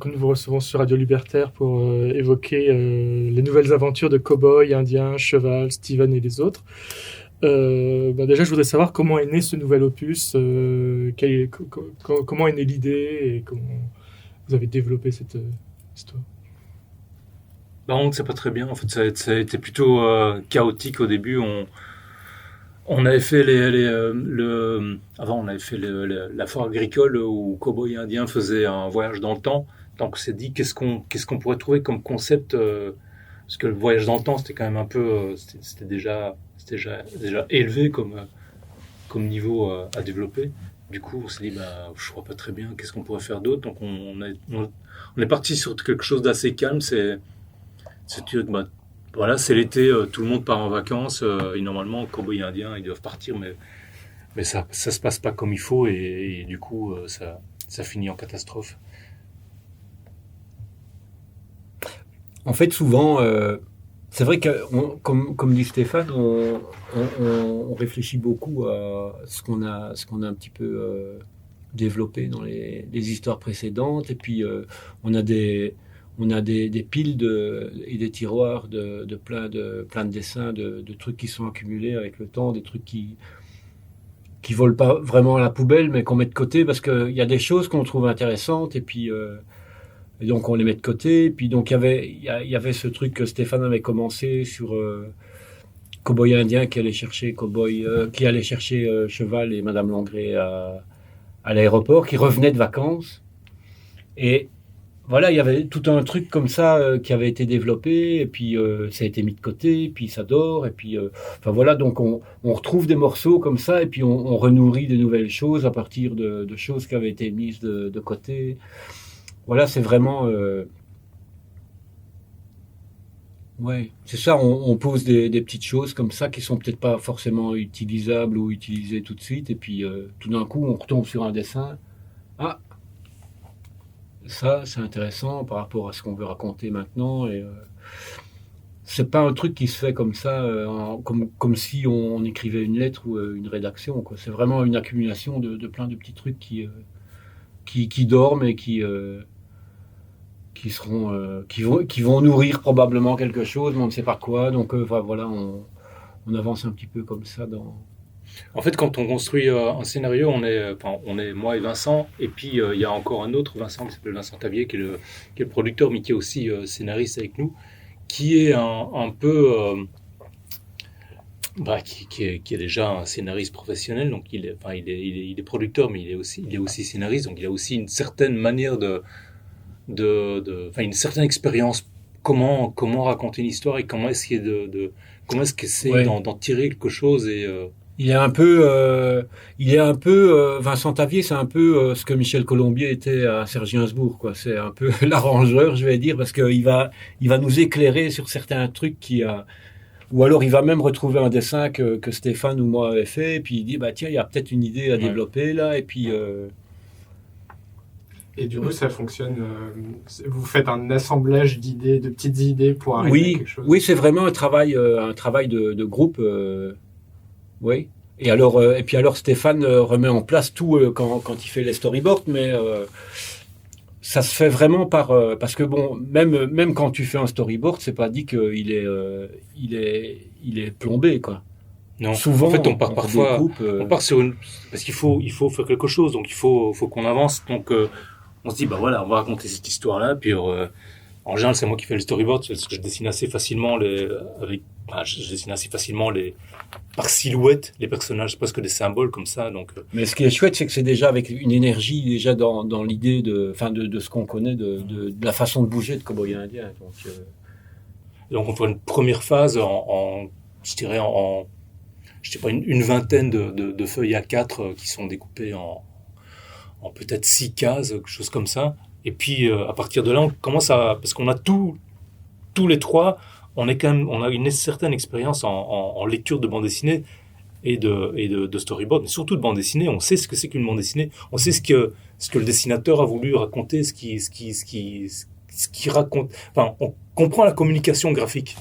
que nous vous recevons sur Radio Libertaire pour évoquer les nouvelles aventures de Cowboy, Indien, Cheval, Steven et les autres. Déjà, je voudrais savoir comment est né ce nouvel opus, comment est née l'idée et comment vous avez développé cette histoire. On ne sait pas très bien. En fait, ça a été plutôt chaotique au début. On avait fait avant, on avait fait la foire agricole où Cowboy et Indien faisaient un voyage dans le temps. Donc, on s'est dit qu'est-ce qu'on pourrait trouver comme concept, parce que le voyage dans le temps, c'était quand même un peu, c'était déjà élevé comme niveau à développer. Du coup, on s'est dit, je vois pas très bien, qu'est-ce qu'on pourrait faire d'autre. Donc, on est parti sur quelque chose d'assez calme. Voilà, c'est l'été, tout le monde part en vacances, et normalement, Cowboy et Indien, ils doivent partir, mais ça se passe pas comme il faut, et du coup, ça finit en catastrophe. En fait, souvent, c'est vrai que, comme dit Stéphane, on réfléchit beaucoup à ce qu'on a un petit peu développé dans les histoires précédentes, et puis on a des piles et des tiroirs de plein de dessins, de trucs qui sont accumulés avec le temps, des trucs qui volent pas vraiment à la poubelle, mais qu'on met de côté parce qu'il y a des choses qu'on trouve intéressantes, et puis et donc on les met de côté. Et puis donc il y avait ce truc que Stéphane avait commencé sur Cowboy Indien qui allait chercher Cheval et Madame Langrée à l'aéroport, qui revenait de vacances. Et voilà, il y avait tout un truc comme ça qui avait été développé, et puis ça a été mis de côté, et puis ça dort, et puis enfin voilà, donc on retrouve des morceaux comme ça, et puis on renourrit de nouvelles choses à partir de choses qui avaient été mises de côté. Voilà, c'est vraiment ouais, c'est ça, on pose des petites choses comme ça qui sont peut-être pas forcément utilisables ou utilisées tout de suite, et puis tout d'un coup on retombe sur un dessin. Ah, ça, c'est intéressant par rapport à ce qu'on veut raconter maintenant. Et c'est pas un truc qui se fait comme ça, comme si on écrivait une lettre ou une rédaction, quoi. C'est vraiment une accumulation de plein de petits trucs qui dorment et qui vont nourrir probablement quelque chose, mais on ne sait pas quoi. Donc voilà, on avance un petit peu comme ça dans. En fait, quand on construit un scénario, on est moi et Vincent, et puis il y a encore un autre Vincent qui s'appelle Vincent Tavier, qui est le producteur, mais qui est aussi scénariste avec nous, qui est un peu, qui est déjà un scénariste professionnel. Donc il est producteur, mais il est aussi scénariste. Donc il a aussi une certaine manière une certaine expérience. Comment raconter une histoire, et comment est-ce que c'est Ouais. d'en tirer quelque chose. Et Il est un peu, Vincent Tavier, c'est un peu ce que Michel Colombier était à Serge Gainsbourg, quoi. C'est un peu l'arrangeur, je vais dire, parce qu'il va nous éclairer sur certains trucs ou alors il va même retrouver un dessin que Stéphane ou moi avait fait, et puis il dit, tiens, il y a peut-être une idée à développer là, et puis. Et du coup, ça fonctionne. Vous faites un assemblage d'idées, de petites idées pour arriver à quelque chose. Oui, c'est vraiment un travail de groupe. Oui. Et puis alors Stéphane remet en place tout quand il fait les storyboards, mais ça se fait vraiment parce que bon, même quand tu fais un storyboard, c'est pas dit qu'il est plombé, quoi. non. Souvent, en fait, on part parfois, on part sur parce qu'il faut faire quelque chose, donc il faut qu'on avance. Donc on se dit on va raconter cette histoire-là, puis en général, c'est moi qui fais le storyboard, parce que je dessine assez facilement je dessine assez facilement par silhouette les personnages, presque des symboles comme ça. Donc, mais ce qui est chouette, c'est que c'est déjà avec une énergie déjà dans l'idée de ce qu'on connaît de la façon de bouger de Cowboy Indien. Donc on fait une première phase je dirais une vingtaine de feuilles A4 qui sont découpées en peut-être 6 cases, quelque chose comme ça. Et puis à partir de là, on commence parce qu'on a tous les trois, on a une certaine expérience en lecture de bande dessinée et de storyboard, mais surtout de bande dessinée. On sait ce que c'est qu'une bande dessinée, on sait ce que le dessinateur a voulu raconter, ce qui raconte. Enfin, on comprend la communication graphique.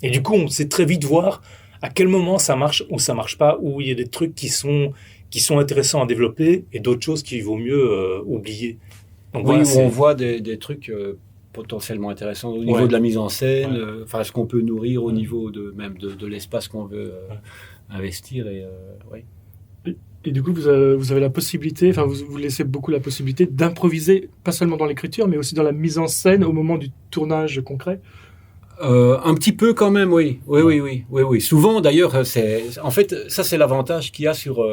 Et du coup, on sait très vite voir à quel moment ça marche ou ça marche pas, où il y a des trucs qui sont intéressants à développer et d'autres choses qu'il vaut mieux oublier. Donc Oui, voilà, où c'est- on voit des trucs potentiellement intéressants au niveau Ouais. de la mise en scène, Ouais. enfin ce qu'on peut nourrir au Ouais. niveau même de l'espace qu'on veut Ouais. investir. Et, ouais. Et du coup, vous avez la possibilité, enfin, vous laissez beaucoup la possibilité d'improviser, pas seulement dans l'écriture, mais aussi dans la mise en scène au moment du tournage concret. Un petit peu quand même, oui. Oui. Souvent, d'ailleurs, en fait, ça c'est l'avantage qu'il y a sur,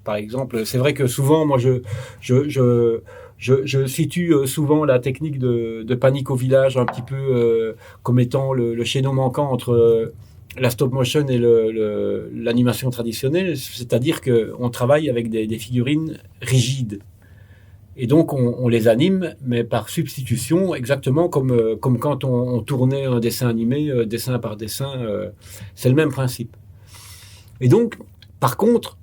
par exemple, c'est vrai que souvent, moi, je situe souvent la technique de panique au village un petit peu comme étant le chaînon manquant entre la stop motion et l'animation traditionnelle, c'est-à-dire que on travaille avec des figurines rigides. Et donc, on les anime, mais par substitution, exactement comme quand on tournait un dessin animé, dessin par dessin, c'est le même principe. Et donc, par contre,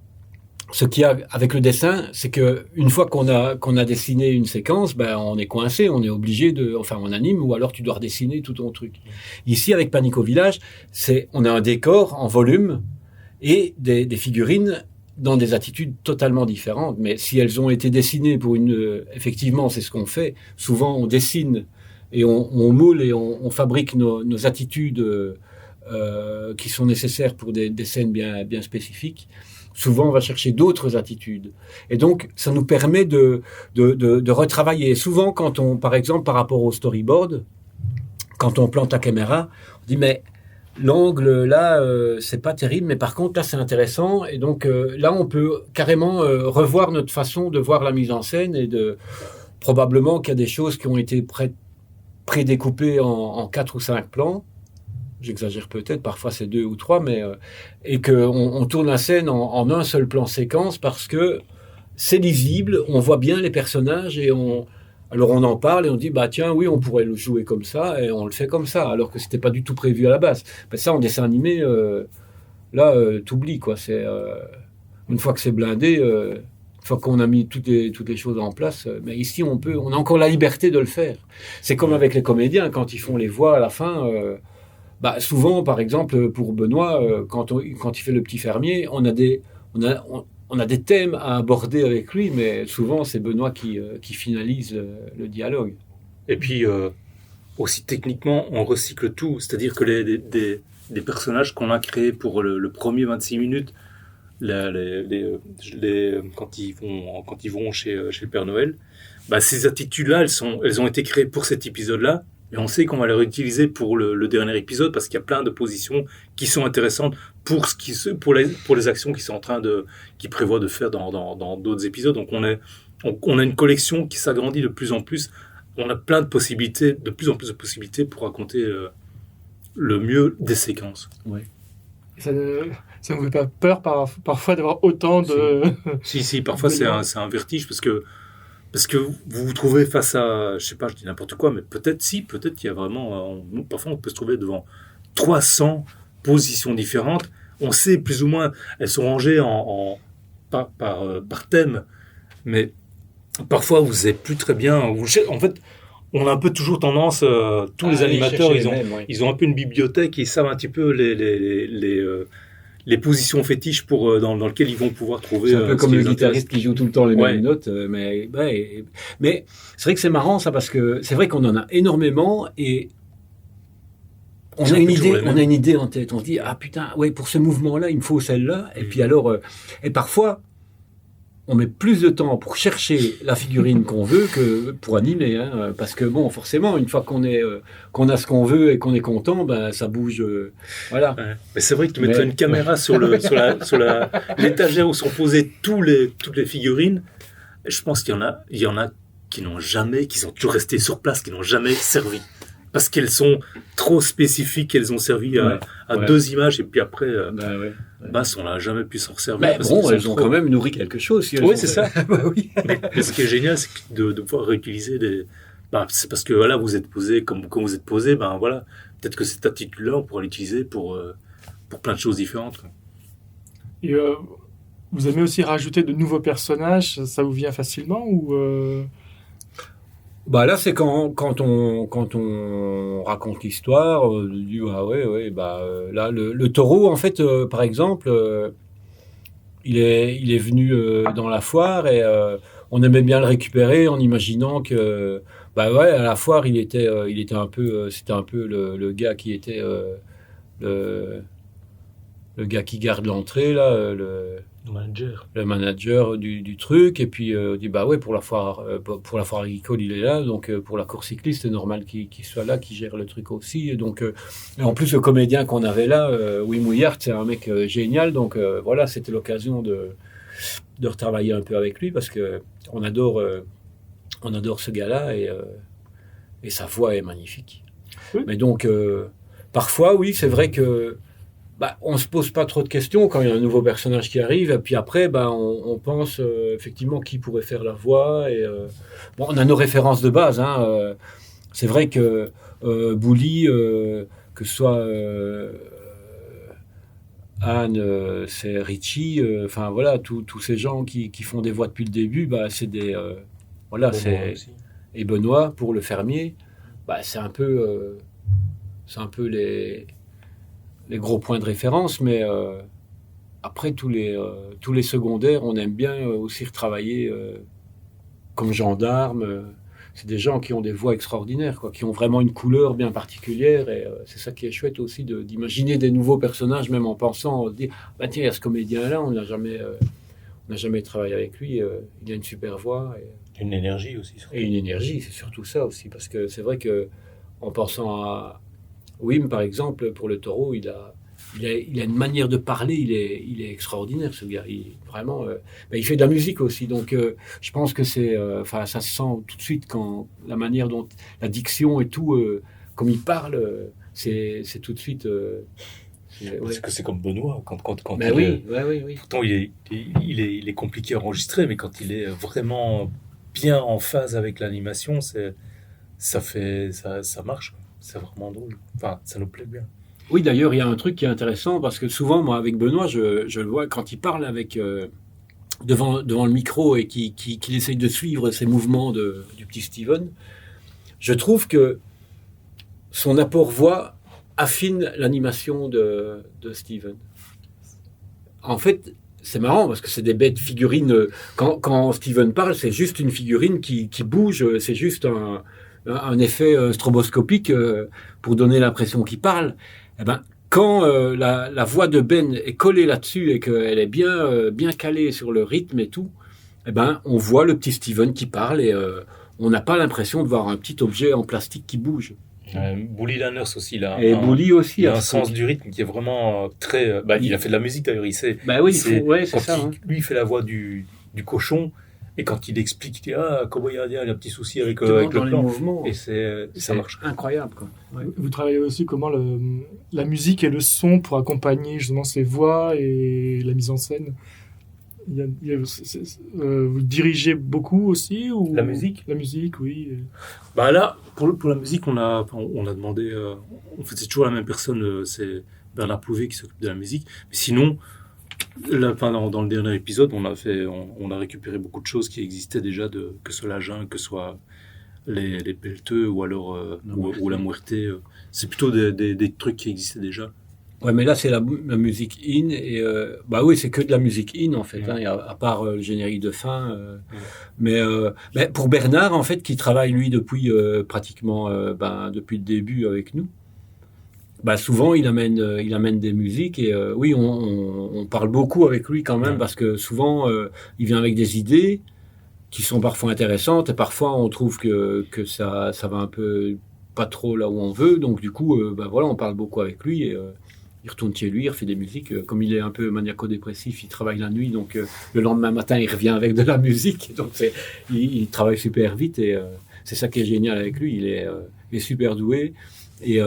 ce qu'il y a avec le dessin, c'est que une fois qu'on a dessiné une séquence, ben on est coincé, on est obligé on anime, ou alors tu dois redessiner tout ton truc. Ici, avec Panic au village, on a un décor en volume et des figurines dans des attitudes totalement différentes. Mais si elles ont été dessinées pour effectivement, c'est ce qu'on fait. Souvent, on dessine et on moule et on fabrique nos attitudes qui sont nécessaires pour des scènes bien spécifiques. Souvent, on va chercher d'autres attitudes. Et donc, ça nous permet de retravailler. Souvent, par exemple, par rapport au storyboard, quand on plante la caméra, on dit, mais l'angle, là, c'est pas terrible, mais par contre, là, c'est intéressant. Et donc, là, on peut carrément revoir notre façon de voir la mise en scène et probablement qu'il y a des choses qui ont été prédécoupées en 4 ou 5 plans. J'exagère peut-être, parfois c'est 2 ou 3, mais et qu'on tourne la scène en un seul plan séquence parce que c'est lisible, on voit bien les personnages et alors on en parle et on dit bah tiens oui on pourrait le jouer comme ça et on le fait comme ça alors que c'était pas du tout prévu à la base. Ben, ça en dessin animé t'oublies quoi. C'est une fois que c'est blindé, une fois qu'on a mis toutes les choses en place, mais ici on a encore la liberté de le faire. C'est comme avec les comédiens quand ils font les voix à la fin. Souvent, par exemple, pour Benoît, quand il fait le petit fermier, on a des thèmes à aborder avec lui, mais souvent c'est Benoît qui finalise le dialogue. Et puis, aussi techniquement, on recycle tout. C'est-à-dire que des personnages qu'on a créés pour le premier 26 minutes, quand ils vont chez le Père Noël, ces attitudes-là, elles ont été créées pour cet épisode-là. Et on sait qu'on va les réutiliser pour le dernier épisode parce qu'il y a plein de positions qui sont intéressantes pour les actions qu'ils prévoient de faire dans d'autres épisodes. Donc on a une collection qui s'agrandit de plus en plus. On a plein de possibilités, de plus en plus de possibilités pour raconter le mieux des séquences. Ouais. Ça ne vous fait pas peur parfois d'avoir autant de... Si, parfois c'est un vertige parce que vous vous trouvez face à, je sais pas, je dis n'importe quoi, mais peut-être qu'il y a vraiment, parfois on peut se trouver devant 300 positions différentes. On sait plus ou moins, elles sont rangées par thème, mais parfois vous savez plus très bien. En fait, on a un peu toujours tendance, tous les animateurs, ils ont un peu une bibliothèque, ils savent un petit peu les positions fétiches dans lesquelles ils vont pouvoir trouver. C'est un peu comme le guitariste qui joue tout le temps les mêmes notes, mais c'est vrai que c'est marrant ça parce que c'est vrai qu'on en a énormément et on a une idée en tête. On se dit ah putain ouais pour ce mouvement-là il me faut celle-là et puis alors et parfois on met plus de temps pour chercher la figurine qu'on veut que pour animer, hein, parce que bon, forcément, une fois qu'on a ce qu'on veut et qu'on est content, ça bouge, voilà. Ouais. Mais c'est vrai que tu mettrais une caméra sur l'étagère où sont posées toutes les figurines. Je pense qu'il y en a qui sont toujours restées sur place, qui n'ont jamais servi. Parce qu'elles sont trop spécifiques, elles ont servi à 2 images et puis après, on n'a jamais pu s'en servir. Mais bon, elles ont quand même nourri quelque chose. Si oui, c'est ça. Oui. Mais ce qui est génial, c'est de pouvoir réutiliser c'est parce que voilà, vous êtes posé comme vous êtes posé, voilà. Peut-être que cette attitude-là, on pourra l'utiliser pour plein de choses différentes. Quoi. Et vous aimez aussi rajouter de nouveaux personnages, ça vous vient facilement ou là c'est quand on raconte l'histoire, on dit là le taureau en fait par exemple il est venu dans la foire et on aimait bien le récupérer en imaginant que, bah ouais, à la foire, il était un peu, c'était un peu le gars qui était le, le gars qui garde l'entrée là, le manager du truc. Et puis on dit bah ouais, pour la foire agricole, il est là, donc pour la course cycliste, c'est normal qu'il soit là, qu'il gère le truc aussi. Et donc et en plus le comédien qu'on avait là, Wim Mouillard, c'est un mec génial. Donc voilà, c'était l'occasion de retravailler un peu avec lui parce que on adore ce gars-là et sa voix est magnifique. Oui. Mais donc parfois oui, c'est vrai que on se pose pas trop de questions quand il y a un nouveau personnage qui arrive, et puis après, on pense effectivement qui pourrait faire la voix. Et bon, on a nos références de base. Hein, c'est vrai que Bouli, que ce soit Anne, c'est Richie, enfin voilà, tous ces gens qui font des voix depuis le début, c'est des voilà, et Benoît pour le fermier, c'est un peu les gros points de référence, mais après tous les secondaires, on aime bien aussi retravailler comme gendarme. C'est des gens qui ont des voix extraordinaires, quoi, qui ont vraiment une couleur bien particulière, et c'est ça qui est chouette aussi d'imaginer des nouveaux personnages, même en pensant dire tiens, il y a ce comédien-là, on n'a jamais travaillé avec lui, il a une super voix et une énergie aussi. Surtout. Et une énergie, c'est surtout ça aussi, parce que c'est vrai que en pensant à Wim, par exemple, pour le taureau, il a une manière de parler, il est extraordinaire, ce gars. Vraiment, il fait de la musique aussi, donc je pense que ça se sent tout de suite quand la manière dont la diction et tout, comme il parle, c'est tout de suite. Parce que c'est comme Benoît, quand oui. Pourtant, il est compliqué à enregistrer, mais quand il est vraiment bien en phase avec l'animation, ça marche. C'est vraiment drôle. Enfin, ça nous plaît bien. Oui, d'ailleurs, il y a un truc qui est intéressant, parce que souvent, moi, avec Benoît, je le vois, quand il parle devant le micro et qu'il essaye de suivre ses mouvements du petit Steven, je trouve que son apport voix affine l'animation de Steven. En fait, c'est marrant, parce que c'est des bêtes figurines. Quand Steven parle, c'est juste une figurine qui bouge, c'est juste un effet stroboscopique pour donner l'impression qu'il parle. Quand la voix de Ben est collée là-dessus et qu'elle est bien calée sur le rythme et tout, on voit le petit Steven qui parle et on n'a pas l'impression de voir un petit objet en plastique qui bouge. Bouli Lanners aussi, là. Et Bouli aussi. Il a un sens du rythme qui est vraiment très. Il a fait de la musique d'ailleurs, il sait. C'est ça. Lui, il fait la voix du cochon. Et quand il explique, il dit comment il y a un petit souci avec le plan, mouvements, et ça marche incroyable, quoi. Ouais. Vous travaillez aussi comment la musique et le son pour accompagner justement ces voix et la mise en scène. Vous dirigez beaucoup aussi ou... La musique, oui. Là, pour la musique, on a demandé. En fait, c'est toujours la même personne. C'est Bernard Plouvé qui s'occupe de la musique. Mais sinon. Là, dans le dernier épisode, on a récupéré beaucoup de choses qui existaient déjà, que ce soit la jungle, que ce soit les pelleteux ou alors ou la muerte. C'est plutôt des trucs qui existaient déjà. Ouais, mais là c'est la musique in et oui, c'est que de la musique in en fait, hein, à part le générique de fin. Mais pour Bernard en fait, qui travaille lui depuis pratiquement depuis le début avec nous. Souvent il amène des musiques et oui, on parle beaucoup avec lui quand même, parce que souvent il vient avec des idées qui sont parfois intéressantes et parfois on trouve que ça va un peu pas trop là où on veut, donc du coup on parle beaucoup avec lui et il retourne chez lui, il refait des musiques, comme il est un peu maniaco-dépressif, il travaille la nuit, donc le lendemain matin il revient avec de la musique, donc il travaille super vite et c'est ça qui est génial avec lui, il est super doué. Et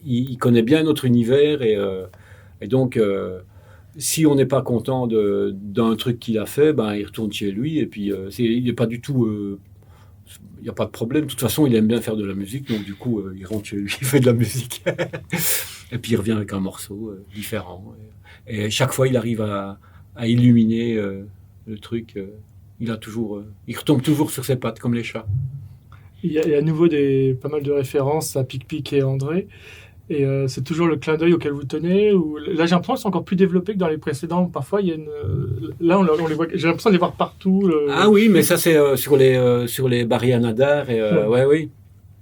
il connaît bien notre univers et donc si on n'est pas content d'un truc qu'il a fait, il retourne chez lui et puis il n'est pas du tout il n'y a pas de problème, de toute façon il aime bien faire de la musique, donc du coup il rentre chez lui, il fait de la musique et puis il revient avec un morceau différent et chaque fois il arrive à illuminer le truc, il retombe toujours sur ses pattes comme les chats. Il y a à nouveau pas mal de références à Pic-Pic et André. Et c'est toujours le clin d'œil auquel vous tenez ou... Là, j'ai l'impression que c'est encore plus développé que dans les précédents. Parfois, il y a une... Là, on les voit... j'ai l'impression de les voir partout. Ah oui, mais ça, c'est sur les Barry Nadar. Et, ouais, oui.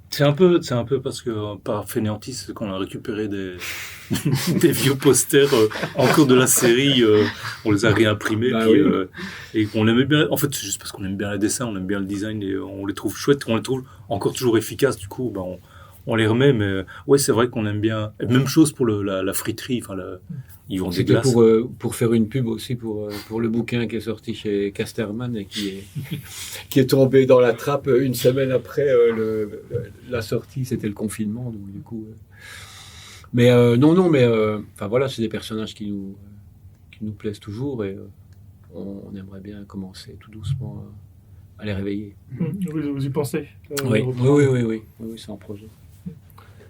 C'est un peu parce que par fainéantise qu'on a récupéré des vieux posters en cours de la série, on les a réimprimés, Bah puis, oui. et qu'on aimait bien. En fait, c'est juste parce qu'on aime bien les dessins, on aime bien le design et on les trouve chouettes, on les trouve encore toujours efficaces. Du coup, on les remet, mais ouais, c'est vrai qu'on aime bien. Et même chose pour la friterie. Enfin, ils vendent des C'était glaces. pour faire une pub aussi pour le bouquin qui est sorti chez Casterman et qui est tombé dans la trappe une semaine après la sortie. C'était le confinement, donc du coup. Mais non, mais enfin voilà, c'est des personnages qui nous plaisent toujours et on aimerait bien commencer tout doucement à les réveiller. Vous y pensez Oui, c'est en projet.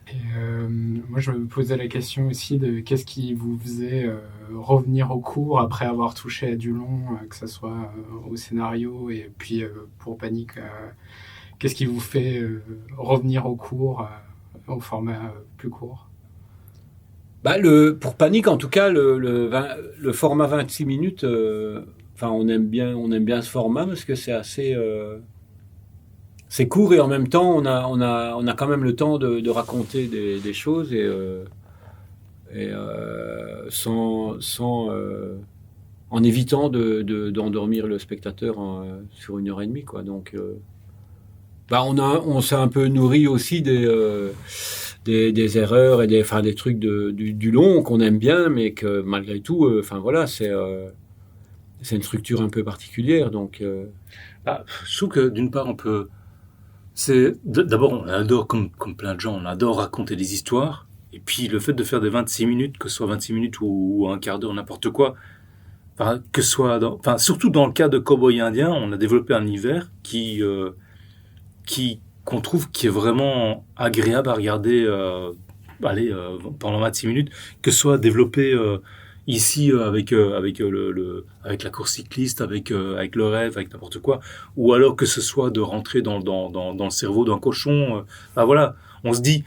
Et moi, je me posais la question aussi de qu'est-ce qui vous faisait revenir au cours après avoir touché à du long, que ce soit au scénario et puis pour Panique, qu'est-ce qui vous fait revenir au cours, au format plus court? Bah, pour Panique, en tout cas, le format 26 minutes, enfin, on aime bien ce format parce que c'est assez, c'est court et en même temps, on a quand même le temps de raconter des choses et sans en évitant d'endormir le spectateur sur 1h30, quoi. Donc, on s'est un peu nourri aussi des erreurs et des trucs du long qu'on aime bien, mais que malgré tout, voilà, c'est une structure un peu particulière. Donc, Je trouve que d'une part, d'abord, on adore, comme plein de gens, on adore raconter des histoires. Et puis, le fait de faire des 26 minutes, que ce soit 26 minutes ou un quart d'heure, n'importe quoi, surtout dans le cas de Cowboy Indien, on a développé un univers qu'on trouve qui est vraiment agréable à regarder pendant 26 minutes, que ce soit développé ici avec la course cycliste, avec le rêve, avec n'importe quoi, ou alors que ce soit de rentrer dans le cerveau d'un cochon. Voilà, on se dit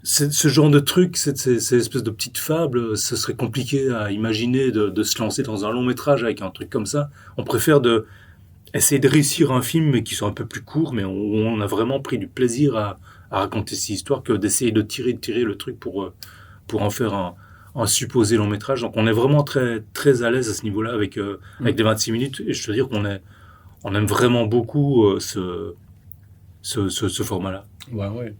ce genre de truc, ces espèces de petites fables, ce serait compliqué à imaginer de se lancer dans un long métrage avec un truc comme ça. On préfère essayer de réussir un film mais qui soit un peu plus court, mais où on a vraiment pris du plaisir à raconter ces histoires, que d'essayer de tirer le truc pour en faire un supposé long métrage. Donc on est vraiment très très à l'aise à ce niveau-là avec des 26 minutes, et je veux dire on aime vraiment beaucoup ce format-là. ouais.